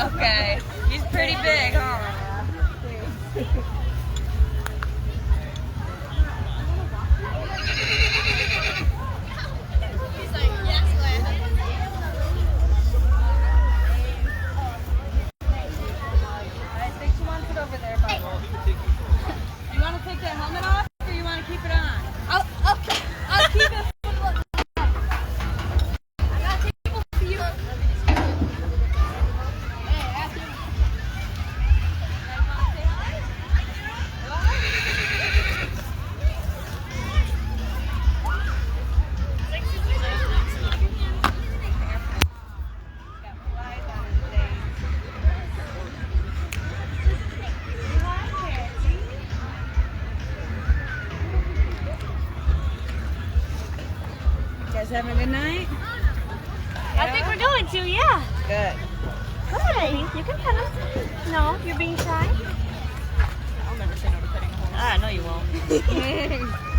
Okay. He's pretty big, huh? You want to take that helmet off, or you want to keep it on? I'll keep it. I gotta take people for you. You guys having a good night? I think we're going to, yeah. Good. Come on, baby. You can pet him. No, you're being shy. I'll never say no to petting a horse. Ah, no, you won't.